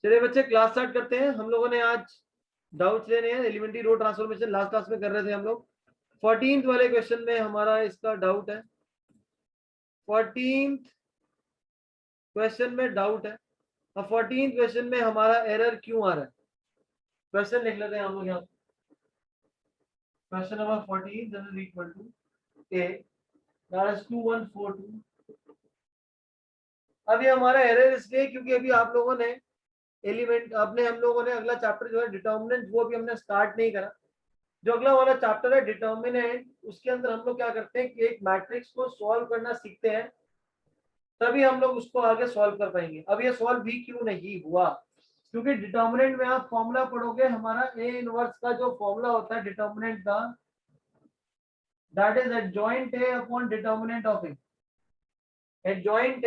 चलिए बच्चे class start करते हैं। हम लोगों ने आज डाउट्स लेने हैं, elementary row transformation last class में कर रहे थे हम लोग। 14th वाले क्वेश्चन में हमारा इसका डाउट है। 14th क्वेश्चन में डाउट है। अब 14th क्वेश्चन में हमारा एरर क्यों आ रहा है, क्वेश्चन लिख लेते हैं हम लोग यहाँ। Question number 14 that is equal to a that is 2142। अब ये हमारा एरर इसलिए क्योंकि अभी आप लोगों ने एलिमेंट अपने हम लोगों ने अगला चैप्टर जो है डिटर्मिनेंट वो भी हमने स्टार्ट नहीं करा। जो अगला वाला चैप्टर है डिटर्मिनेंट, उसके अंदर हम लोग क्या करते हैं कि एक मैट्रिक्स को सॉल्व करना सीखते हैं, तभी हम लोग उसको आगे सॉल्व कर पाएंगे। अब ये सॉल्व भी क्यों नहीं हुआ, क्योंकि डिटर्मिनेंट में आप फॉर्मूला पढ़ोगे, हमारा ए इनवर्स का जो फॉर्मूला होता है डिटर्मिनेंट का, that is adjoint A upon determinant of A, adjoint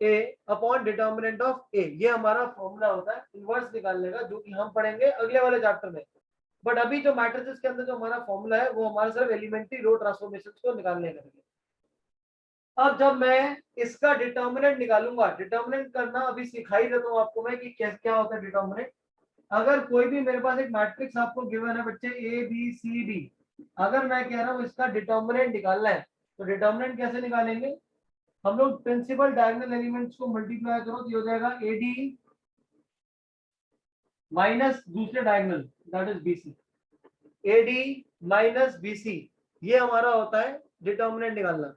A upon determinant of A, ये हमारा फॉर्मूला होता है इनवर्स निकालने का, जो कि हम पढ़ेंगे अगले वाले चैप्टर में। बट अभी जो मैट्रिसेस के अंदर जो हमारा फॉर्मूला है वो हमारा सिर्फ एलिमेंट्री रो ट्रांसफॉर्मेशन को निकालने का है। अब जब मैं इसका डिटर्मिनेंट निकालूंगा, डिटर्मिनेंट करना अभी सिखाई देता हूँ आपको मैं कि क्या होता है डिटर्मिनेंट। अगर कोई भी मेरे पास एक मैट्रिक्स आपको गिवन है बच्चे ए बी सी डी, अगर मैं कह रहा हूँ इसका डिटर्मिनेंट निकालना है, तो डिटर्मिनेंट कैसे निकालेंगे हम लोग? प्रिंसिपल डायगोनल एलिमेंट्स को मल्टीप्लाई करो तो ये हो जाएगा ए डी माइनस दूसरे diagonal that is B C, A D minus B C, ये हमारा होता है डिटर्मिनेंट निकालना।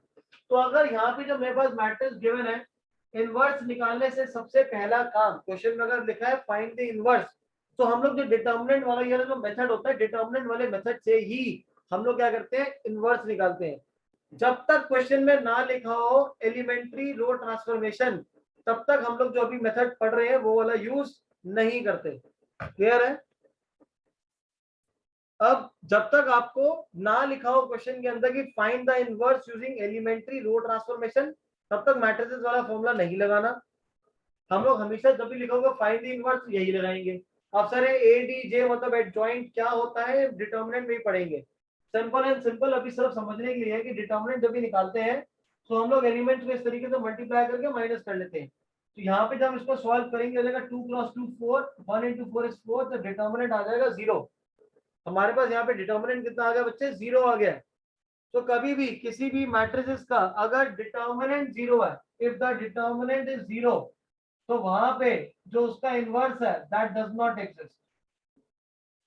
तो अगर यहाँ पे जो मेरे पास मैट्रिक्स गिवन है, इनवर्स निकालने से सबसे पहला काम क्वेश्चन में अगर लिखा है फाइंड द इनवर्स, तो हम लोग जो डिटर्मिनेंट वाला ये जो मेथड होता है, डिटर्मिनेंट वाले मेथड से ही हम लोग क्या करते हैं, इनवर्स निकालते हैं। जब तक क्वेश्चन में ना लिखा हो एलिमेंट्री रो ट्रांसफॉर्मेशन, तब तक हम लोग जो अभी मेथड पढ़ रहे हैं वो वाला यूज नहीं करते। क्लियर है? अब जब तक आपको ना लिखा हो क्वेश्चन के अंदर कि find the inverse using elementary row transformation, तब तक मैट्रिसेस वाला फॉर्मूला नहीं लगाना। हम लोग हमेशा जब भी लिखा होगा फाइंड द इनवर्स यही लगाएंगे। अब सर ए डी जे मतलब एडजॉइंट क्या होता है, डिटर्मिनेंट में ही पढ़ेंगे। सिंपल एंड सिंपल अभी सिर्फ समझने के लिए है कि डिटर्मिनेंट जब भी निकालते हैं तो हम लोग एलिमेंट को इस तरीके से मल्टीप्लाई करके माइनस कर लेते हैं। तो यहाँ पे जब हम इसको सॉल्व करेंगे हो जाएगा 2 × 2 4, 1 × 4 is 4, तो डिटर्मिनेंट आ जाएगा 0। हमारे पास यहाँ पे डिटर्मिनेंट कितना आ गया बच्चे? 0 आ गया। तो कभी भी किसी भी मैट्रिसेस का अगर डिटर्मिनेंट 0 है, इफ द डिटर्मिनेंट इज 0, तो वहां पे जो उसका इनवर्स है that does not exist.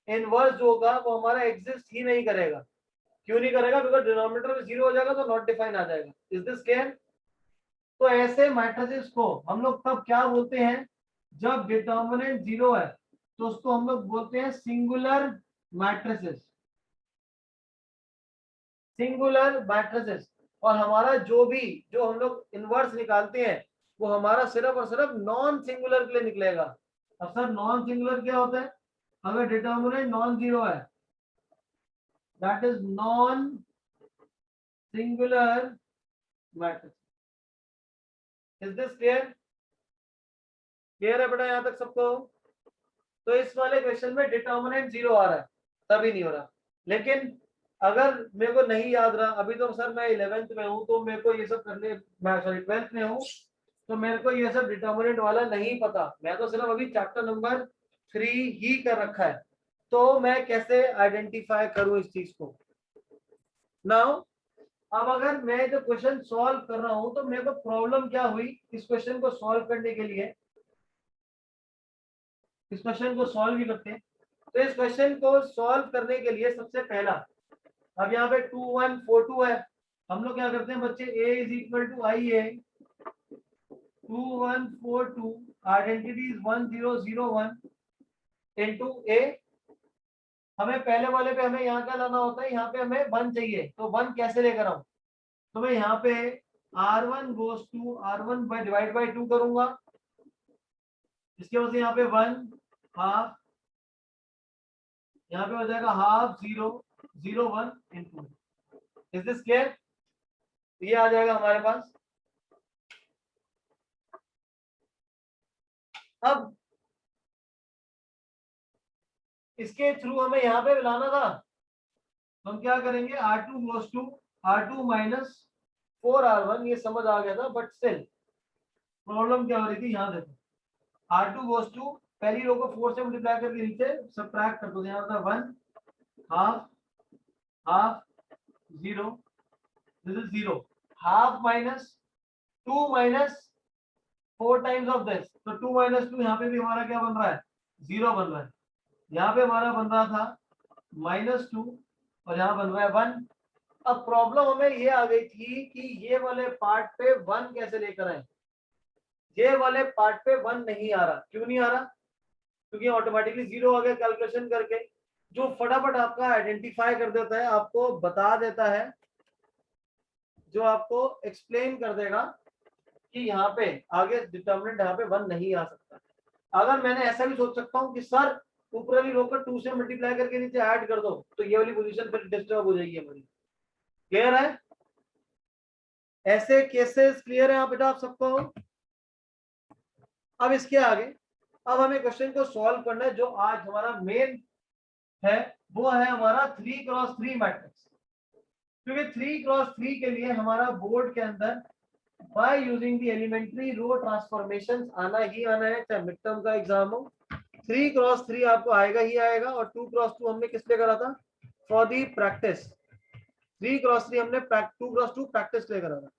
Inverse जो होगा वो हमारा एग्जिस्ट ही नहीं करेगा। क्यों नहीं करेगा? बिकॉज डिनोमिनेटर में 0 हो जाएगा तो नॉट डिफाइन आ जाएगा। Is this clear? तो ऐसे मैट्रिसेस को हम लोग तब क्या बोलते हैं, जब डिटर्मिनेंट 0 है तो उसको हम लोग बोलते हैं सिंगुलर मैट्रिसेस, सिंगुलर मैट्रिसेस। और हमारा जो हम लोग इनवर्स निकालते हैं वो हमारा सिर्फ और सिर्फ नॉन सिंगुलर के लिए निकलेगा। अब सर नॉन सिंगुलर क्या होता है? अगर डिटर्मिनेंट नॉन जीरो है that is non singular matrix. Is this clear? Clear है बेटा यहाँ तक सबको? तो इस वाले क्वेश्चन में डिटर्मिनेंट 0 आ रहा है, तभी नहीं हो रहा। लेकिन अगर मेरे को नहीं याद रहा, अभी तो सर मैं 11th में हूँ तो मेरे को ये सब करने, मैं सॉरी 12th में हूँ तो मेरे को ये सब डिटर्मिनेंट वाला नहीं पता। मैं तो सिर्फ अभी चैप्टर नंबर 3 ही कर रखा है, तो मैं कैसे आइडेंटिफाई करूं इस चीज को। नाउ अब अगर मैं जो क्वेश्चन सॉल्व कर रहा हूं तो मेरे को प्रॉब्लम क्या हुई इस क्वेश्चन को सॉल्व करने के लिए, इस क्वेश्चन को सॉल्व भी करते हैं। तो इस क्वेश्चन को सॉल्व करने के लिए सबसे पहला, अब यहाँ पे 2142 है, हम लोग क्या करते हैं बच्चे, a is equal to I A 2142, identity is 1001 into a। हमें पहले वाले पे हमें यहाँ क्या लाना होता है, यहाँ पे हमें 1 चाहिए, तो 1 कैसे लेकर आऊं? तो मैं यहाँ पे r1 goes to r1 by divide by 2 करूंगा, इसके वजह से यहाँ पे 1 हाफ, यहाँ पे हो जाएगा half 0 0 1 into. Is this clear? ये आ जाएगा हमारे पास। अब इसके थ्रू हमें यहाँ पे लाना था, तो हम क्या करेंगे, r2 goes to r2 minus 4r1, ये समझ आ गया था, बट स्टिल प्रॉब्लम क्या हो रही थी यहाँ देखो। R2 goes to पहली रो को 4 से मल्टीप्लाई करके नीचे सबट्रैक्ट कर दो, यहाँ होता है 1 half half 0, this is 0, half minus 2 minus 4 times of this, तो 2 माइनस 2 यहाँ पे भी हमारा क्या बन रहा है 0 बन रहा है, यहाँ पे हमारा बन रहा था -2 और यहाँ बन रहा है 1। अब प्रॉब्लम हमें ये आ गई थी कि ये वाले पार्ट पे 1 कैसे लेकर आए, ये वाले पार्ट पे 1 नहीं आ रहा, क्यों नहीं आ रहा, क्योंकि ऑटोमेटिकली 0 आ गया कैलकुलेशन करके, जो फटाफट आपका आइडेंटिफाई कर देता है, आपको बता देता है, जो आपको एक्सप्लेन कर देगा कि यहाँ पे आगे डिटर्मिनेंट यहाँ पे 1 नहीं आ सकता। अगर मैंने ऐसा भी सोच सकता हूँ कि सर ऊपर वाली रो को 2 से मल्टीप्लाई करके नीचे ऐड कर दो, तो ये वाली पोजीशन फिर डिस्टर्ब हो जाएगी हमारी। क्लियर है, ऐसे केसेस क्लियर है आप बेटा आप सबको। अब इसके आगे अब हमें क्वेश्चन को सॉल्व करना है, जो आज हमारा मेन है वो है हमारा 3x3 मैट्रिक्स, क्योंकि 3x3 के लिए हमारा बोर्ड के अंदर by using the elementary row transformations आना ही आना है, चाहे मिड टर्म का एग्जाम हो। 3x3 आपको आएगा ही आएगा, और 2x2 हमने किस लिए करा था, फॉर दी प्रैक्टिस। 3x3 हमने 2x2 प्रैक्टिस के लिए करा था।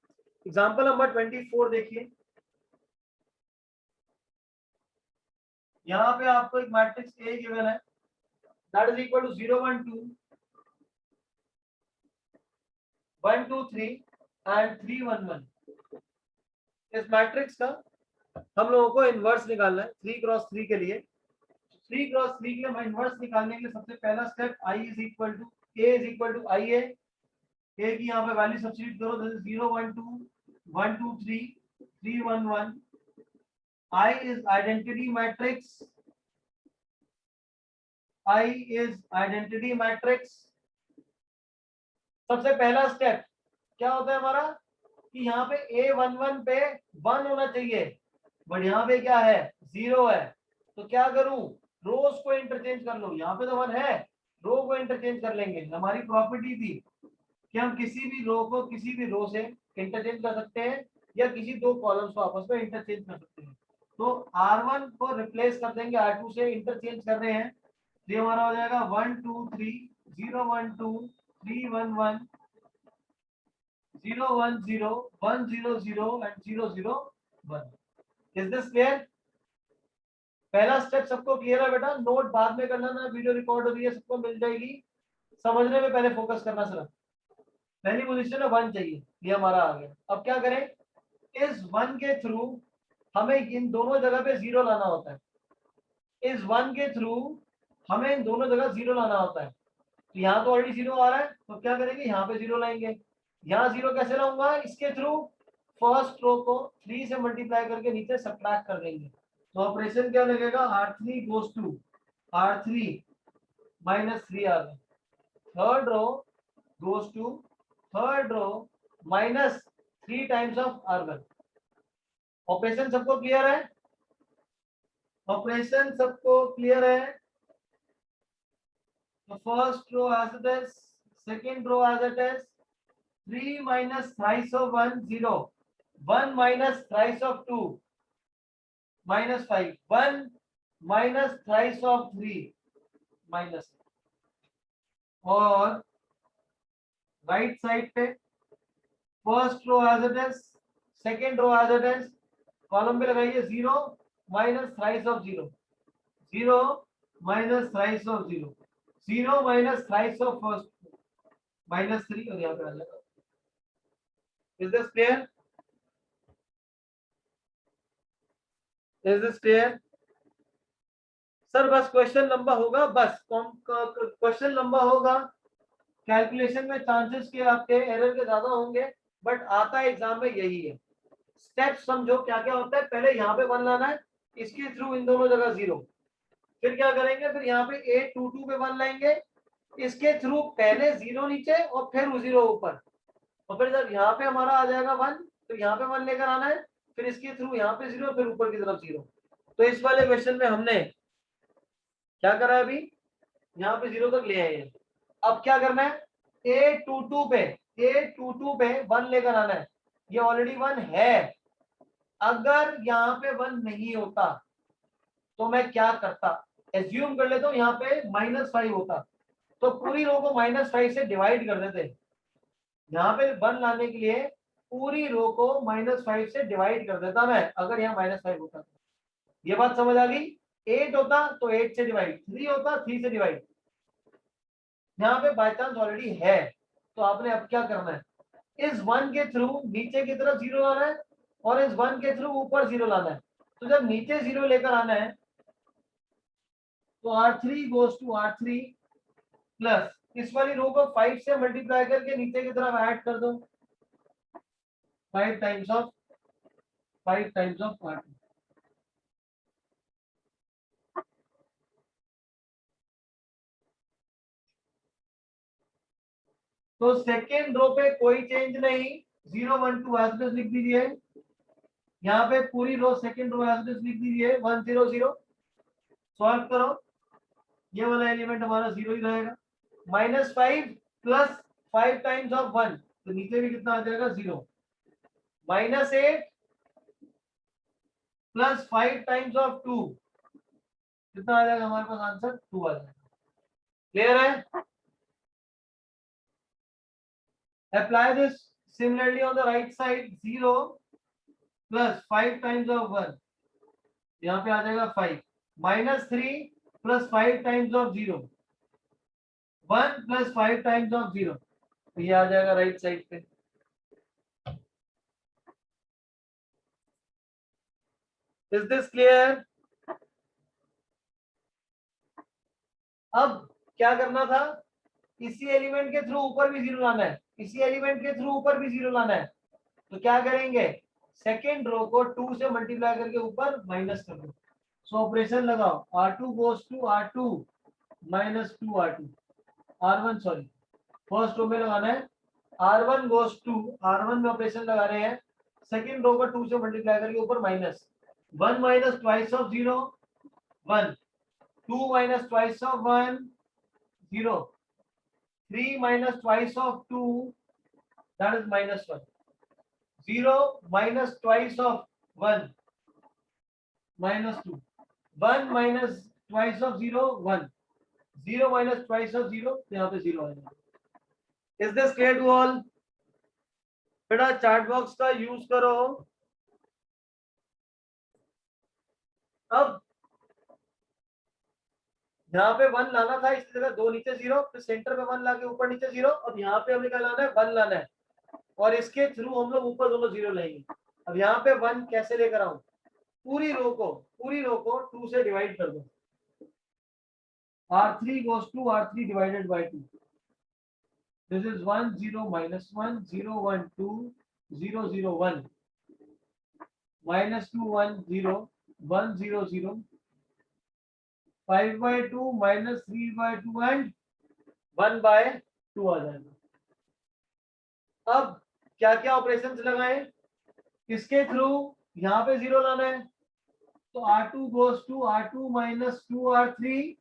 एग्जाम्पल नंबर 24 देखिए, यहाँ पे आपको एक मैट्रिक्स ए गिवन है, that is equal to 0 1 2 1 2 3 and 3 1 1। इस मैट्रिक्स का हम लोगों को इनवर्स निकालना है 3x3 के लिए। 3x3 के लिए हम इनवर्स निकालने के लिए सबसे पहला step i is equal to a is equal to i है, a की यहाँ पे वैल्यू सब्स्टिट्यूट करो, this is 0 1 2 1 2 3 3 1 1। I is identity matrix, I is identity matrix। सबसे पहला स्टेप क्या होता है हमारा कि यहाँ पे A11 पे 1 होना चाहिए, बट यहाँ पे क्या है 0 है, तो क्या करूं रोज को इंटरचेंज कर लो, यहाँ पे तो 1 है, रो को इंटरचेंज कर लेंगे। हमारी प्रॉपर्टी थी कि हम किसी भी रो को किसी भी रो से इंटरचेंज कर सकते हैं, या किसी दो कॉलम्स को आपस में इंटरचेंज कर सकते हैं। तो R1 को रिप्लेस कर देंगे R2 से, इंटरचेंज कर रहे हैं, ये हमारा हो जाएगा 1 2 3 0 1 2 3 1 1 0 1 0 1 0 0 and 0 0 1। Is this clear? पहला स्टेप सबको क्लियर है बेटा? नोट बाद में करना ना, वीडियो रिकॉर्ड हो रही है, सबको मिल जाएगी, समझने में पहले फोकस करना सिर्फ। पहली पोजीशन में 1 चाहिए, ये हमारा आ गया। अब क्या करें, इस 1 के थ्रू हमें इन दोनों जगह पे 0 लाना होता है, इस 1 के थ्रू हमें इन दोनों जगह 0 लाना होता है। तो यहाँ तो ऑलरेडी 0 आ रहा है, तो क्या करेंगे यहाँ पे 0 लाएंगे। यहाँ 0 कैसे लाऊंगा, इसके थ्रू फर्स्ट रो को 3 से मल्टीप्लाई करके नीचे सब्ट्रैक्ट कर देंगे, तो ऑपरेशन क्या लगेगा, R3 गोज टू R3 -3 आ गया, third row goes to third row -3 times of R1। Operation सबको क्लियर है? ऑपरेशन सबको क्लियर है? तो first row as it is, second row as it is, 3 minus thrice of 1 0, 1 minus thrice of 2 -5, 1 minus thrice of 3 minus, और right side पे first row as it is, second row as it is, column पे लगाइए 0 minus thrice of 0, 0 minus thrice of 0, 0 minus thrice of first -3, और यहाँ पे आ जाएगा। Is this clear? Is this clear? Sir बस question लंबा होगा, बस क्वेश्चन लंबा होगा, कैलकुलेशन में चांसेस के आपके एरर के ज्यादा होंगे, बट आता है एग्जाम में यही है। स्टेप समझो क्या क्या होता है, पहले यहाँ पे 1 लाना है, इसके थ्रू इन दोनों जगह 0, फिर क्या करेंगे, फिर यहाँ पे A22 पे 1 लाएंगे, इसके थ्रू पहले 0 नीचे और फिर 0 ऊपर, और फिर जब यहाँ पे हमारा आ जाएगा 1, तो यहाँ पे 1 लेकर आना है, फिर इसके थ्रू यहाँ पे 0, फिर ऊपर की तरफ 0। तो इस वाले क्वेश्चन में हमने क्या करा, अभी यहाँ पे 0 तक ले आए हैं। अब क्या करना है, A22 पे 1 लेकर आना है, ये ऑलरेडी 1 है, अगर यहाँ पे 1 नहीं होता तो मैं क्या करता, एज्यूम कर लेता हूँ यहाँ पे -5 होता, तो पूरी रो को -5 से डिवाइड कर देते। यहाँ पे 1 लाने के लिए पूरी रो को -5 से डिवाइड कर देता मैं, अगर यहाँ -5 होता। ये बात समझ आ गई। 8 होता तो 8 से डिवाइड, 3 होता 3 से डिवाइड। यहाँ पे बाय चांस ऑलरेडी है, तो आपने अब क्या करना है, इस 1 के थ्रू नीचे की तरफ 0 लाना है और इस 1 के थ्रू ऊपर 0 लाना है। तो जब नीचे 0 लेकर आना है तो R3 goes to R3 plus इस वाली रो को 5 से मल्टीप्लाई करके नीचे की तरफ ऐड कर दो, 5 टाइम्स ऑफ R2। तो सेकेंड रो पे कोई चेंज नहीं, 0 1 2 एज इट इज लिख दीजिए। यहाँ पे पूरी row second row as it is लिख दीजिए 1 0 0। सॉल्व करो, ये वाला एलिमेंट हमारा 0 ही रहेगा। -5 प्लस 5 टाइम्स ऑफ 1, तो नीचे भी कितना आ जाएगा 0। -8 प्लस 5 टाइम्स ऑफ 2, कितना आ जाएगा हमारे पास आंसर 2 आ जाएगा। क्लियर है? Apply this similarly on the right side, 0 plus 5 times of 1, यहाँ पे आ जाएगा 5। -3 plus 5 times of 0, 1 plus 5 times of 0, तो ये आ जाएगा राइट साइड पे। Is this clear? अब क्या करना था, इसी एलिमेंट के थ्रू ऊपर भी 0 लाना है, इसी एलिमेंट के थ्रू ऊपर भी 0 लाना है। तो क्या करेंगे, सेकेंड रो को 2 से मल्टीप्लाई करके ऊपर माइनस कर दो। सो ऑपरेशन लगाओ, R2 goes to R2 -2 R2, R1 sorry first row में लगाना है, R1 गोज टू R1 में ऑपरेशन लगा रहे हैं, सेकेंड रो को 2 से मल्टीप्लाई करके ऊपर minus, 1 minus twice of 0 1, 2 minus twice of 1 0, 3 minus twice of 2, that is -1, 0 minus twice of 1 -2, 1 minus twice of 0 1, 0 minus twice of 0, तो यहाँ पे 0 आएगा। Is this clear to all? बेटा चार्ट बॉक्स का यूज करो। अब यहाँ पे 1 लाना था, इस जगह 2 नीचे 0, फिर सेंटर पे 1 लाके ऊपर नीचे 0, अब यहाँ पे हमें क्या लाना है, 1 लाना है, और इसके थ्रू हम लोग ऊपर दोनों 0 लेंगे। अब यहाँ पे 1 कैसे लेकर आऊं, पूरी रो को 2 से डिवाइड कर दो, R3 goes to R3 divided by 2. This is 1 0 minus 1 0 1 2 0 0 1 minus 2 1 0 1 0 0 5 by 2 minus 3 by 2 and 1 by 2 आ जाएगा। अब क्या क्या ऑपरेशंस लगाएं, इसके थ्रू यहाँ पे 0 लाना है, तो R2 goes to R2 minus 2 R3,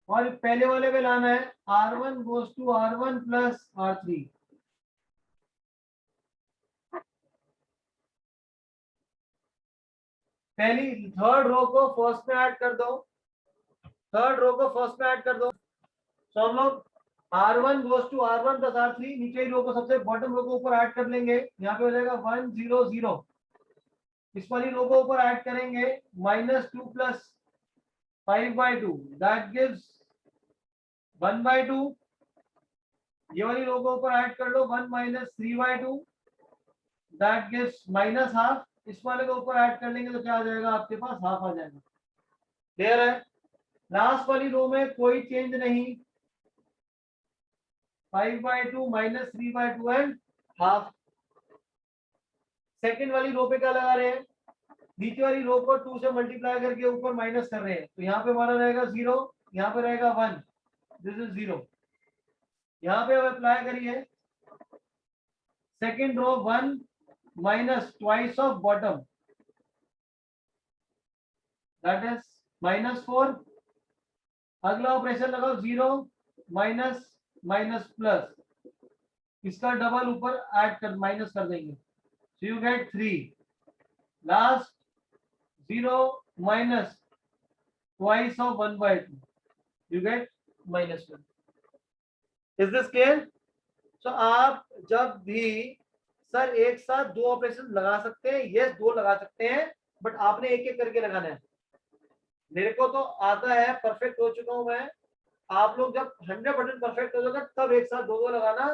और पहले वाले पे लाना है R1 goes to R1 plus R3। पहली थर्ड रो को फर्स्ट में ऐड कर दो, थर्ड रो को फर्स्ट में ऐड कर दो। सो हम लोग R1 goes to R1 plus R3, नीचे रो को सबसे बॉटम रो को ऊपर ऐड कर लेंगे, यहाँ पे हो जाएगा 1 0 0। इस वाली रो को ऊपर ऐड करेंगे -2 plus 5 by 2, that gives 1 by 2। ये वाली रो को ऊपर ऐड कर लो 1 minus 3 by 2, that gives -half। इस वाले को ऊपर ऐड कर लेंगे तो क्या आ जाएगा, आपके पास हाफ आ जाएगा। क्लियर है? लास्ट वाली रो में कोई चेंज नहीं, 5 by 2 minus 3 by 2 and half. Second वाली रो पे क्या लगा रहे हैं, नीचे वाली रो को 2 से मल्टीप्लाई करके ऊपर माइनस कर रहे हैं, तो यहाँ पे हमारा रहेगा 0, यहाँ पे रहेगा 1, दिस इज 0। यहाँ पे अब अप्लाई करिए, second row 1 minus twice of bottom, that is -4। अगला ऑपरेशन लगाओ 0 माइनस माइनस प्लस, इसका डबल ऊपर ऐड कर माइनस कर देंगे, so you get 3। Last 0 minus twice of 1/2, you get -1. Is this clear? So आप जब भी सर एक साथ दो ऑपरेशन लगा सकते हैं, यस दो लगा सकते हैं, बट आपने एक एक करके लगाना है। मेरे को तो आता है, परफेक्ट हो चुका हूं मैं। आप लोग जब 100% परफेक्ट हो जाएगा तब एक साथ दो दो लगाना,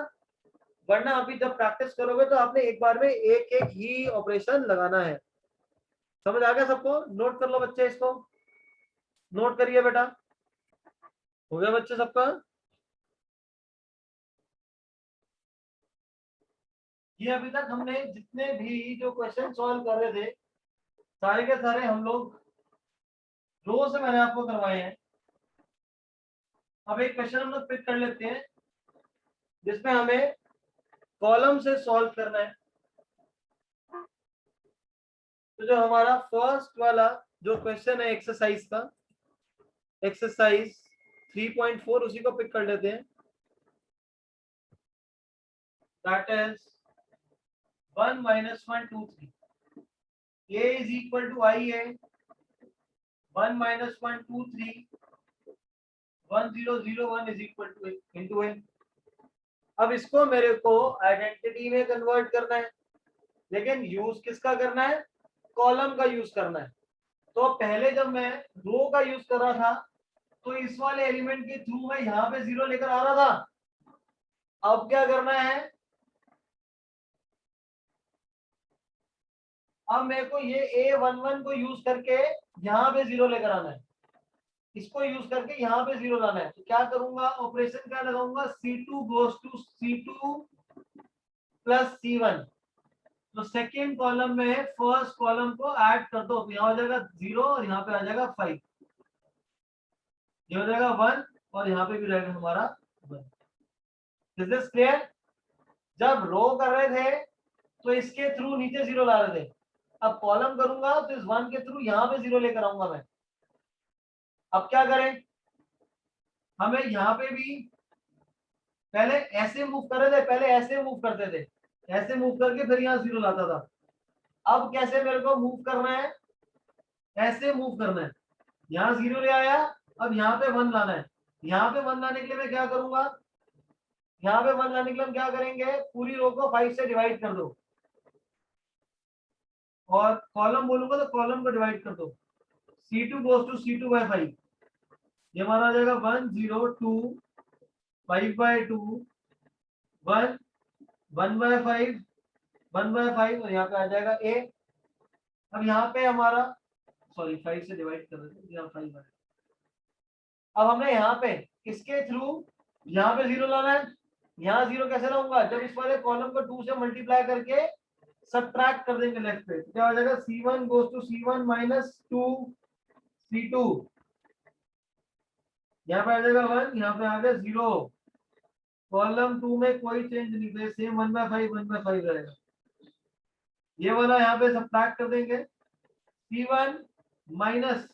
वरना अभी जब प्रैक्टिस करोगे तो आपने एक बार में एक एक ही ऑपरेशन लगाना है। समझ आ गया सबको? नोट कर लो बच्चे, इसको नोट करिए बेटा। हो गया बच्चे सबका? ये अभी तक हमने जितने भी जो क्वेश्चन सॉल्व कर रहे थे, सारे के सारे हम लोग रो से मैंने आपको करवाए हैं। अब एक क्वेश्चन हम लोग पिक कर लेते हैं जिसमें हमें कॉलम से सॉल्व करना है। तो जो हमारा फर्स्ट वाला जो क्वेश्चन है एक्सरसाइज का, एक्सरसाइज 3.4, उसी को पिक कर लेते हैं। That is 1 - 1 2 3 a is equal to ia 1 - 1 2 3 1 0 0 1 is equal to a into a। अब इसको मेरे को आइडेंटिटी में कन्वर्ट करना है, लेकिन यूज किसका करना है? कॉलम का यूज करना है। तो पहले जब मैं रो का यूज कर रहा था तो इस वाले एलिमेंट के थ्रू मैं यहाँ पे 0 लेकर आ रहा था। अब क्या करना है? अब मेरे को ये A11 को यूज करके यहाँ पे 0 लेकर आना है, इसको यूज करके यहाँ पे 0 लाना है। तो क्या करूंगा? ऑपरेशन क्या लगाऊंगा? C2 goes to C2 plus C1। तो सेकेंड कॉलम में फर्स्ट कॉलम को ऐड कर दो, तो यहाँ हो जाएगा 0 और यहाँ पे आ जाएगा 5, ये हो जाएगा 1 और यहाँ पे भी रहेगा हमारा 1। This is clear? जब रो कर रहे थे तो इसके थ्रू नीचे 0 ला रहे थे, अब कॉलम करूंगा तो इस 1 के थ्रू यहाँ पे 0 लेकर आऊंगा मैं। अब क्या करें? हमें यहाँ पे भी पहले ऐसे मूव कर रहे थे, पहले ऐसे मूव करते थे, ऐसे मूव करके फिर यहाँ 0 लाता था। अब कैसे मेरे को मूव करना है? ऐसे मूव करना है, यहाँ 0 ले आया, अब यहाँ पे 1 लाना है। यहाँ पे 1 लाने के लिए मैं क्या करूंगा? यहाँ पे 1 लाने के लिए हम क्या करेंगे? पूरी रो को 5 से डिवाइड कर दो, और कॉलम बोलूंगा तो कॉलम को डिवाइड कर दो। C2 goes to C2/5, ये हमारा आ जाएगा 1 0 2 5/2 1 1/5 1/5 और यहाँ पे आ जाएगा A। अब यहाँ पे हमारा, सॉरी 5 से डिवाइड कर देते हैं, 5। अब हमने यहाँ पे किसके थ्रू यहाँ पे 0 लाना है। यहाँ 0 कैसे लाऊंगा? जब इस वाले कॉलम को 2 से मल्टीप्लाई करके सब्ट्रैक्ट कर देंगे लेफ्ट पे, तो क्या हो जाएगा? C1 goes to C1 - 2 C2, यहाँ पे आ जाएगा 1, यहाँ पे आ गया 0। कॉलम 2 में कोई चेंज नहीं, तो सेम 1/5 1/5 रहेगा। ये वाला यहाँ पे सब्ट्रैक्ट कर देंगे, C1 minus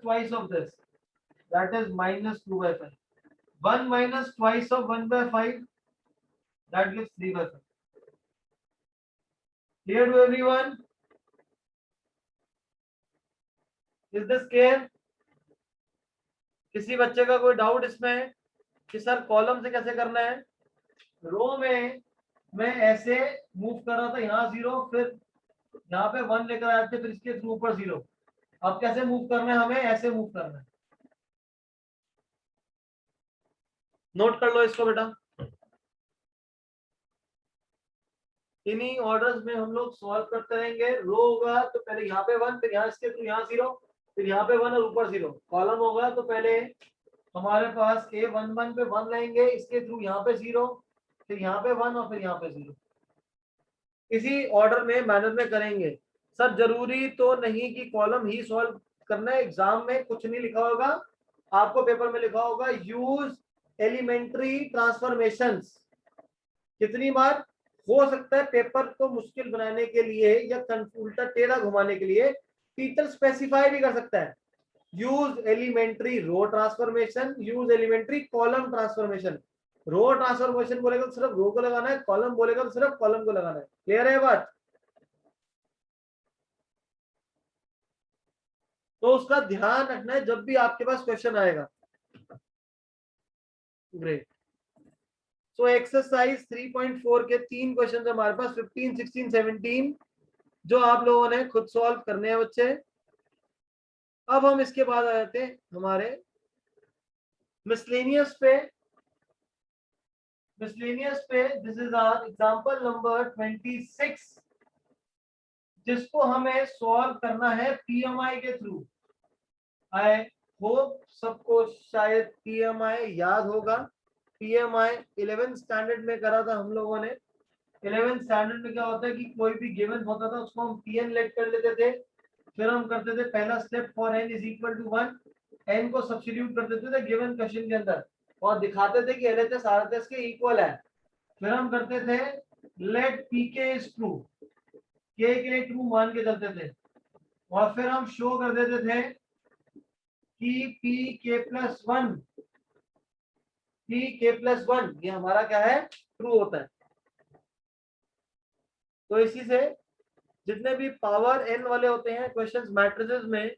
twice of this, that is -2/5। 1 minus twice of 1/5, that gives 3/5। Clear to everyone? Is this clear? किसी बच्चे का कोई डाउट इसमें कि सर कॉलम से कैसे करना है? रो में मैं ऐसे मूव कर रहा था, यहाँ 0, फिर यहाँ पे 1 लेकर आए थे, फिर इसके थ्रू ऊपर 0। अब कैसे मूव करना है? हमें ऐसे मूव करना है। नोट कर लो इसको बेटा। इन्हीं ऑर्डर्स में हम लोग सॉल्व करते रहेंगे। रो होगा तो पहले यहाँ पे 1, फिर यहाँ इसके थ्रू यहाँ 0, फिर यहाँ पे 1 और ऊपर 0। कॉलम होगा तो पहले हमारे पास A11 पे 1 लेंगे, इसके थ्रू यहाँ पे 0, फिर यहाँ पे 1 और फिर यहाँ पे 0। इसी ऑर्डर में मैनर में करेंगे। सर जरूरी तो नहीं कि कॉलम ही सॉल्व करना है, एग्जाम में कुछ नहीं लिखा होगा, आपको पेपर में लिखा होगा यूज एलिमेंट्री ट्रांसफॉर्मेशंस। कितनी बार हो सकता है पेपर को मुश्किल बनाने के लिए या उल्टा टेढ़ा घुमाने के लिए टीचर स्पेसिफाई भी कर सकता है, use elementary row transformation, use elementary column transformation. Row transformation बोलेगा तो सिर्फ रो को लगाना है, कॉलम बोलेगा तो सिर्फ कॉलम को लगाना है। क्लियर है बात? तो उसका ध्यान रखना है जब भी आपके पास क्वेश्चन आएगा। ग्रेट। सो एक्सरसाइज 3.4 के 3 क्वेश्चन हमारे पास 15, 16, 17 जो आप लोगों ने खुद सॉल्व करने हैं बच्चे। अब हम इसके बाद आ जाते हैं हमारे मिसलेनियस पे। This is our example number 26 जिसको हमें सॉल्व करना है पीएमआई के थ्रू। आई होप सबको शायद पीएमआई याद होगा। पीएमआई 11th स्टैंडर्ड में करा था हम लोगों ने। 11th स्टैंडर्ड में क्या होता है कि कोई भी गिवन होता था उसको हम पीएन लेट कर लेते थे। फिर हम करते थे पहला step for N is equal to 1, N को सब्स्टिट्यूट कर देते थे गिवन क्वेश्चन के अंदर और दिखाते थे कि एलएचएस आरएचएस के इक्वल है। फिर हम करते थे लेट पीके इज ट्रू, के लिए ट्रू मान के चलते थे और फिर हम शो कर देते थे कि पी के प्लस वन ये हमारा क्या है, ट्रू होता है। तो इसी से जितने भी पावर एन वाले होते हैं क्वेश्चंस मैट्रिसेस में,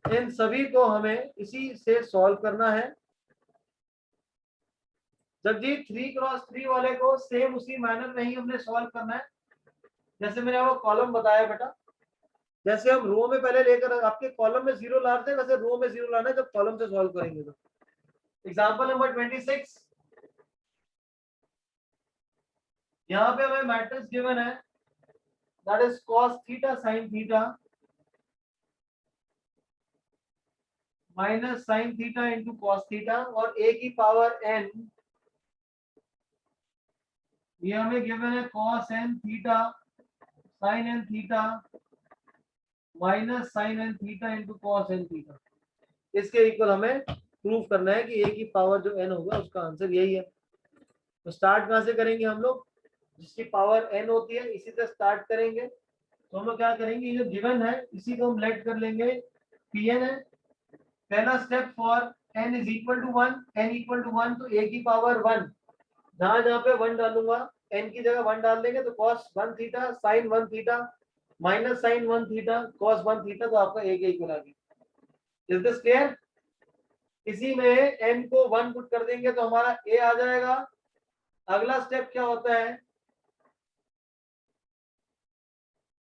इन सभी को हमें इसी से सॉल्व करना है। जगजीत 3x3 वाले को सेम उसी मैनर में ही हमने सॉल्व करना है जैसे मैंने वो कॉलम बताया बेटा। जैसे हम रो में पहले लेकर आपके कॉलम में 0 लाते हैं वैसे रो में 0 लाना है जब कॉलम से सॉल्व करेंगे तो। एग्जांपल नंबर 26, यहाँ पे हमें मैट्रिक्स गिवन है that is cos theta sin theta minus sin theta into cos theta और a की पावर n ये हमें गिवन है cos n theta sin n theta minus sin n theta into cos n theta. इसके equal हमें proof करना है कि a की पावर जो n होगा उसका आंसर यही है। तो स्टार्ट कहां से करेंगे हम लोग, जिसकी पावर n होती है इसी से स्टार्ट करेंगे। तो हम लोग क्या करेंगे, ये जो गिवन है इसी को हम लेट कर लेंगे pn है। पहला step for n is equal to 1, n equal to 1 तो a की पावर 1, जहां जहां पे 1 डालूंगा n की जगह 1 डाल देंगे तो cos 1 theta sin 1 theta minus sin 1 theta cos 1 theta तो आपका a के इक्वल आ गया। Is this clear? इसी में n को 1 पुट कर देंगे तो हमारा a आ जाएगा। अगला स्टेप क्या होता है,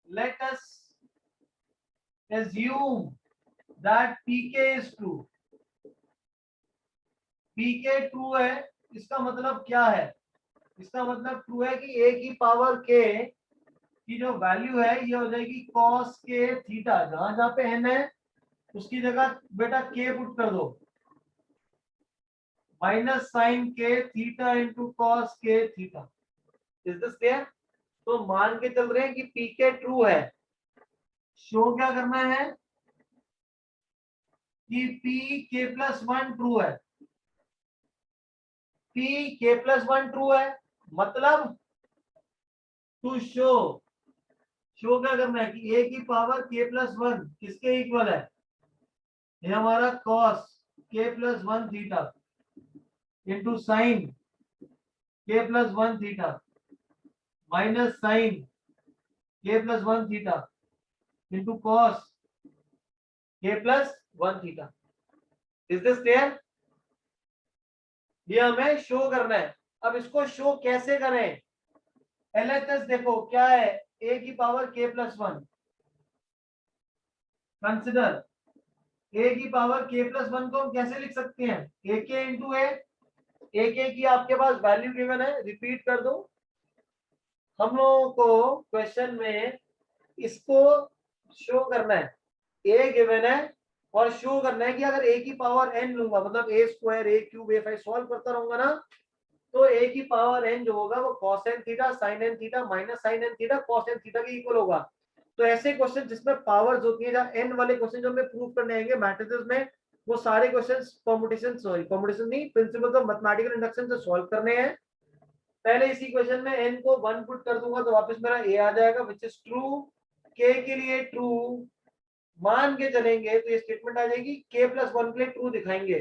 let us assume that pk is true। pk true है, इसका मतलब क्या है, इसका मतलब ट्रू है कि a की पावर k की जो वैल्यू है ये हो जाएगी cos k थीटा, जहां जहां पे n है उसकी जगह बेटा k पुट कर दो, minus sine k theta into cos k theta. Is this clear? तो मान के चल रहे हैं कि pk ट्रू है, शो क्या करना है कि pk प्लस 1 ट्रू है, pk प्लस 1 ट्रू है मतलब टू शो क्या करना है कि a की पावर k प्लस 1 किसके इक्वल है, ये हमारा cos k plus 1 theta into sine k plus 1 theta minus sine k plus 1 theta into cos k plus 1 theta. Is this clear? ये हमें शो करना है। अब इसको शो कैसे करें, एलएचएस देखो क्या है, a की power k plus 1, consider a की पावर k प्लस 1 को हम कैसे लिख सकते हैं, ak इंटू a, ak की आपके पास वैल्यू गिवन है, रिपीट कर दो। हम लोगों को क्वेश्चन में इसको शो करना है, a गिवन है और शो करना है कि अगर a की पावर n लूंगा मतलब a square a cube a5 solve करता रहूंगा ना तो a की पावर n जो होगा वो cos n theta sin n theta minus sin n theta cos n theta के इक्वल होगा। तो ऐसे क्वेश्चन जिसमें पावर्स होती है, जहां n वाले क्वेश्चन जो हमें प्रूव करने आएंगे मैट्रिसेस में, वो सारे क्वेश्चंस कॉम्पिटिशन नहीं प्रिंसिपल्स ऑफ मैथमेटिकल इंडक्शन से सॉल्व करने हैं। पहले इसी क्वेश्चन में n को 1 पुट कर दूंगा तो वापस मेरा a आ जाएगा विच इज ट्रू, k के लिए ट्रू मान के चलेंगे तो ये स्टेटमेंट आ जाएगी, k प्लस 1 के लिए ट्रू दिखाएंगे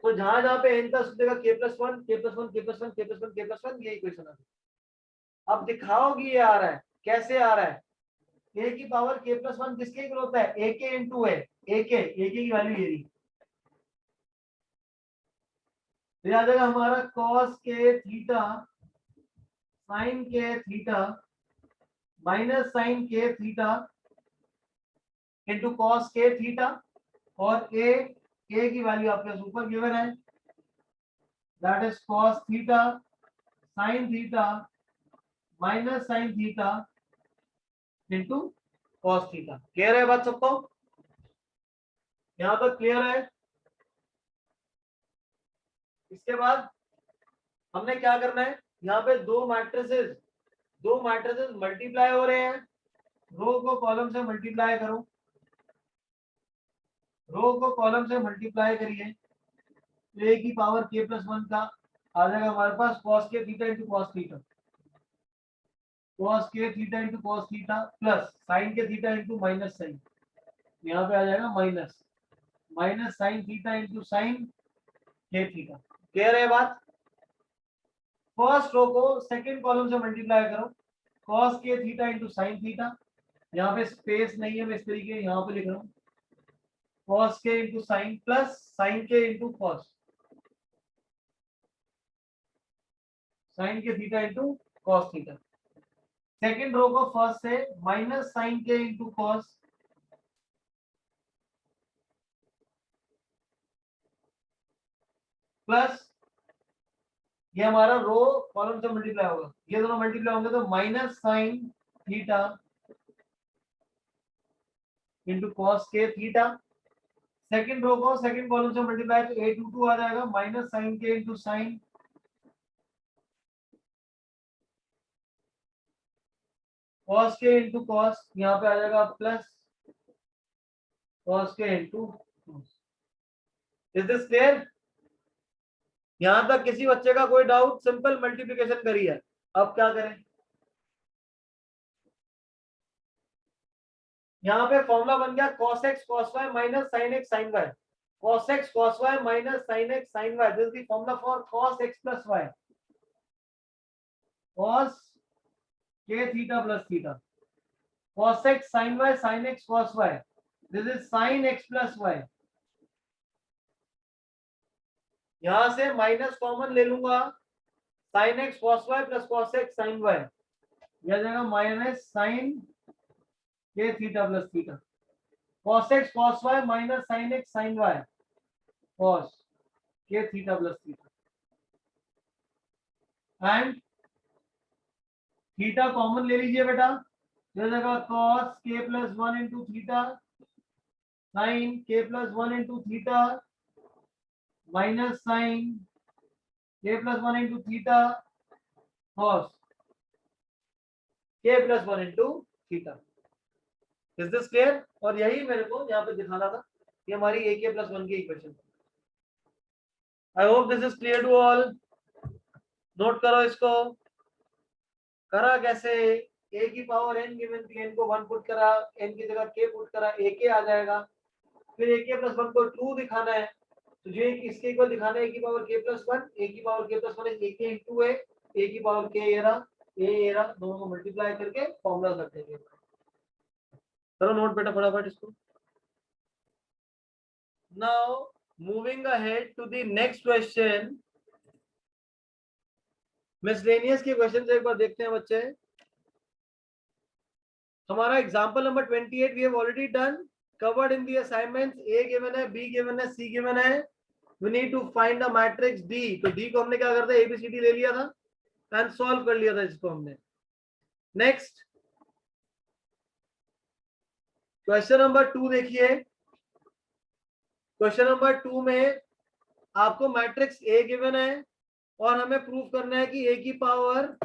तो जहां जहां पे n था उस जगह k plus 1 k plus 1 k plus 1 k plus 1 k plus 1 ये इक्वेशन आ गई। अब दिखाओ कि ये आ रहा है, कैसे आ रहा है, ए की पावर के प्लस वन किसके इक्वल होता है, ए के इंटू ए, ए के की वैल्यू ये रही, तो आ जाएगा हमारा cos के थीटा sin के थीटा माइनस sin के थीटा इंटू cos के थीटा, और ए की वैल्यू आपके ऊपर गिवन है, that is cos theta sin theta minus sin theta into cos theta. Clear है बात सबको, यहां तक क्लियर है। इसके बाद हमने क्या करना है, यहाँ पे दो मैट्रिसेस मल्टीप्लाई हो रहे हैं, रो को कॉलम से मल्टीप्लाई करो, रो को कॉलम से मल्टीप्लाई करिए, तो ए की पावर के प्लस वन का आ जाएगा हमारे पास cos के theta into cos theta, cos के theta into cos theta plus sin के थीटा इंटू माइनस साइन, यहाँ पे आ जाएगा minus sine theta into sign K theta. Clear है बात। फर्स्ट रो को सेकंड कॉलम से मल्टीप्लाई करो, cos के थीटा इंटू साइन थीटा, यहाँ पे स्पेस नहीं है, मैं इस तरीके यहाँ पे लिख रहा हूँ, cos K into sine plus sine K into cos, sine K theta into cos theta. Second row को फर्स्ट से minus sine K into cos plus ये हमारा रो कॉलम से मल्टीप्लाई होगा, ये दोनों मल्टीप्लाई होंगे तो minus sine theta into cos के थीटा। सेकंड रो को सेकंड कॉलम से मल्टीप्लाई तो ए टू टू आ जाएगा, minus sine K into sign cos K into cos, यहाँ पे आ जाएगा plus cos K into cos। Is this clear. यहां तक किसी बच्चे का कोई डाउट, सिंपल मल्टीप्लिकेशन करी है, अब क्या करें। यहाँ पे फॉर्मूला बन गया cos x cos y minus sin x sin y, cos x cos y minus sin x sin y, this is the formula for cos x plus y, cos k theta plus theta, cos x sin x cos y, this is sin x plus y। यहां से minus common ले लूंगा, sin x cos y plus cos x sin y, यह जाएगा minus sin k theta plus theta, cos x cos y minus sin x sin y, cos k theta plus theta, and theta common ले लीजिए बेटा, यह जाएगा cos k plus one into theta sin k plus one into theta minus sin k plus one into theta cos k plus one into theta. Is this clear. और यही मेरे को यहाँ पे दिखाना था, ये हमारी ए के प्लस वन की इक्वेशन। I hope this is clear to all. Note करो इसको, करा कैसे, ए की पावर एन गिवन थी, एन को वन पुट करा, एन की जगह के पुट करा, ए के आ जाएगा, फिर ए के प्लस वन को ट्रू दिखाना है, तो जो इसके इक्वल दिखाना है ए की पावर के प्लस वन, ए की पावर के प्लस वन ए के इंटू ए की पावर के एरा दोनों को मल्टीप्लाई करके फॉर्मूला रख देंगे। करो नोट बेटा फटाफट इसको। Now moving ahead to the next question, miscellaneous के क्वेश्चन एक बार देखते हैं बच्चे। हमारा example number 28 we have already done, covered in the assignments, A given है, बी गिवन है, सी गिवन है, we need to find the matrix D. तो डी को हमने क्या करता है, एबीसीडी ले लिया था एंड सॉल्व कर लिया था इसको हमने। नेक्स्ट क्वेश्चन नंबर 2 देखिए, क्वेश्चन नंबर 2 में आपको मैट्रिक्स ए गिवन है और हमें प्रूव करना है कि ए की power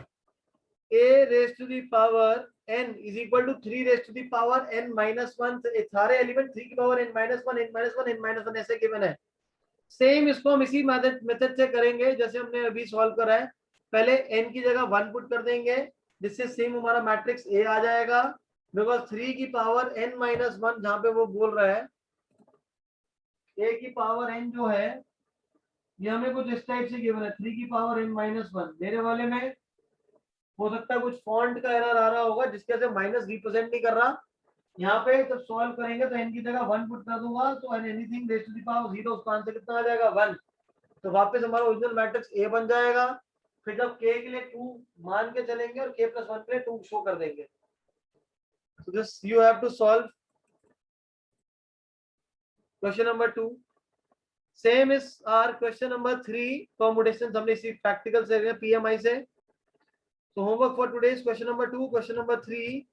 a raised to the power n is equal to 3 raised to the power n minus 1, सारे एलिमेंट 3 की power n minus 1 n minus 1 n minus 1 ऐसे गिवन है। सेम इसको हम इसी मेथड से करेंगे जैसे हमने अभी सॉल्व करा है। पहले n की जगह 1 पुट कर देंगे, जिससे सेम हमारा मैट्रिक्स a आ जाएगा, बिकॉज 3 की पावर n minus 1 जहां पे वो बोल रहा है a की पावर n जो है ये हमें कुछ इस टाइप से गिवन है, 3 की पावर n minus 1, मेरे वाले में हो सकता है कुछ फॉन्ट का एरर आ रहा होगा जिसके वजह से माइनस रिप्रेजेंट नहीं कर रहा। यहाँ पे जब सॉल्व करेंगे तो n की जगह 1 पुट कर दूंगा तो anything raise to the power 0 उसका आंसर कितना आ जाएगा 1। तो वापस हमारा ओरिजिनल मैट्रिक्स A बन जाएगा। फिर जब k के लिए 2 मान के चलेंगे और k + 1 के लिए 2 शो कर देंगे। So this you have to solve question number 2. Same is our question number 3 permutations हमने इसी प्रैक्टिकल से PMI से। So homework for today is question number 2, question number 3,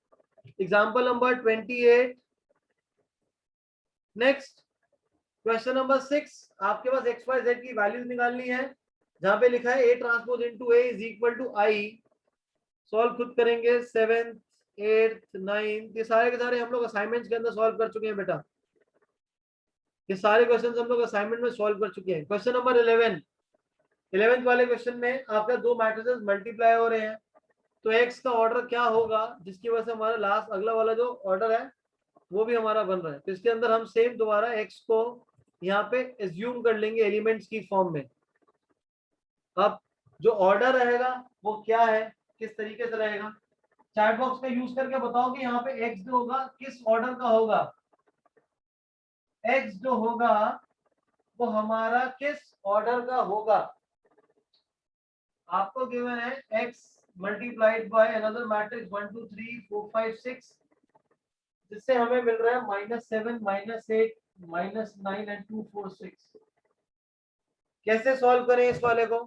example number 28. Next question number 6, आपके पास X Y Z की values निकालनी है जहां पे लिखा है A transpose into A is equal to I। Solve खुद करेंगे। 7th 8th 9th ये सारे के सारे हम लोग असाइनमेंट्स के अंदर सॉल्व कर चुके हैं बेटा। ये सारे क्वेश्चंस हम लोग असाइनमेंट में सॉल्व कर चुके हैं। क्वेश्चन नंबर 11th वाले क्वेश्चन में आपके दो मैट्रिसेस मल्टीप्लाई हो रहे हैं तो एक्स का ऑर्डर क्या होगा जिसकी वजह से हमारा लास्ट अगला वाला जो ऑर्डर है वो भी हमारा बन रहा है। तो इसके अंदर हम सेम दोबारा एक्स को यहाँ पे एज्यूम कर लेंगे एलिमेंट्स की फॉर्म में। अब जो ऑर्डर रहेगा वो क्या है, किस तरीके से रहेगा, चैट बॉक्स का यूज करके बताओ कि यहाँ पे एक्स जो होगा किस ऑर्डर का होगा। एक्स जो होगा वो हमारा किस ऑर्डर का होगा। आपको गिवन है x multiplied by another matrix 1 2 3 4 5 6 जिससे हमें मिल रहा है -7 -8 -9 एंड 2 4 6। कैसे सॉल्व करें इस वाले को,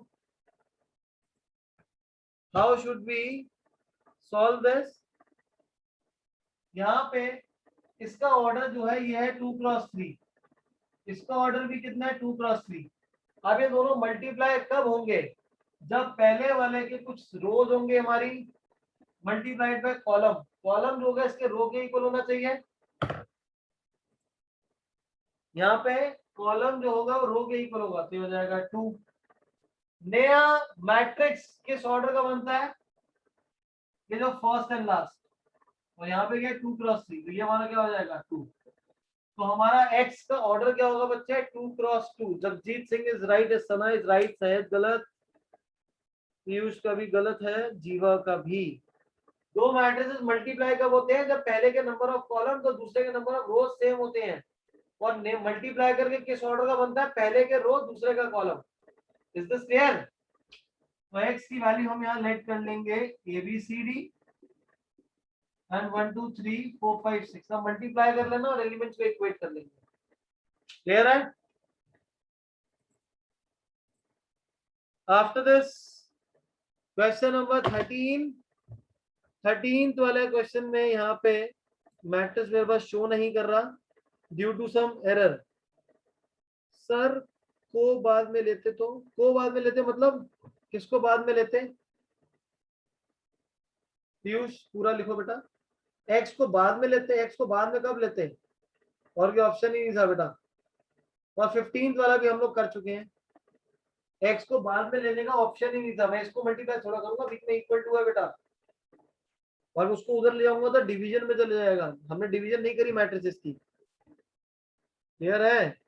how should we solve this. यहाँ पे इसका ऑर्डर जो है ये है 2 क्रॉस 3, इसका ऑर्डर भी कितना है 2 क्रॉस 3। अब ये दोनों मल्टीप्लाई कब होंगे, जब पहले वाले के कुछ रोज होंगे हमारी मल्टीप्लाइड बाय कॉलम। कॉलम जो होगा इसके रो के इक्वल होना चाहिए। यहाँ पे कॉलम जो होगा वो रो के इक्वल होगा तो हो जाएगा 2। नया मैट्रिक्स किस ऑर्डर का बनता है, ये जो फर्स्ट एंड लास्ट, और यहाँ पे क्या 2 क्रॉस 3 तो ये हमारा क्या हो जाएगा 2। तो हमारा एक्स का ऑर्डर क्या होगा बच्चे 2 cross 2। Jagjit Singh is right, Sana is right, Syed गलत, पीयूष का भी गलत है, जीवा का भी। दो मैट्रिसेस मल्टीप्लाई कब होते हैं, जब पहले के नंबर ऑफ कॉलम तो दूसरे के नंबर ऑफ रोज सेम होते हैं। और मल्टीप्लाई करके किस ऑर्डर का बनता है, पहले के रो दूसरे का कॉलम। Is this clear. तो एक्स की वैल्यू हम यहाँ लेट कर लेंगे ABCD एंड 1 2 3 4 5 6। अब मल्टीप्लाई कर लेना और एलिमेंट्स को इक्वेट कर लेंगे। क्लियर है। After this question number 13th वाले क्वेश्चन में यहाँ पे मैट्रिक्स मेरे पास शो नहीं कर रहा due to some error. Sir को बाद में लेते, तो को बाद में लेते मतलब किसको बाद में लेते, पीयूष पूरा लिखो बेटा। एक्स को बाद में लेते, एक्स को बाद में कब लेते, और कोई ऑप्शन ही नहीं था बेटा। और 15th वाला भी हम लोग कर चुके हैं, एक्स को बाद में लेने का ऑप्शन ही नहीं था। मैं इसको मल्टीप्लाई थोड़ा करूंगा, बीच में इक्वल टू है बेटा, और उसको उधर ले जाऊंगा तो डिवीजन में चले जाएगा। हमने डिवीजन नहीं करी मैट्रिसेस की। क्लियर है।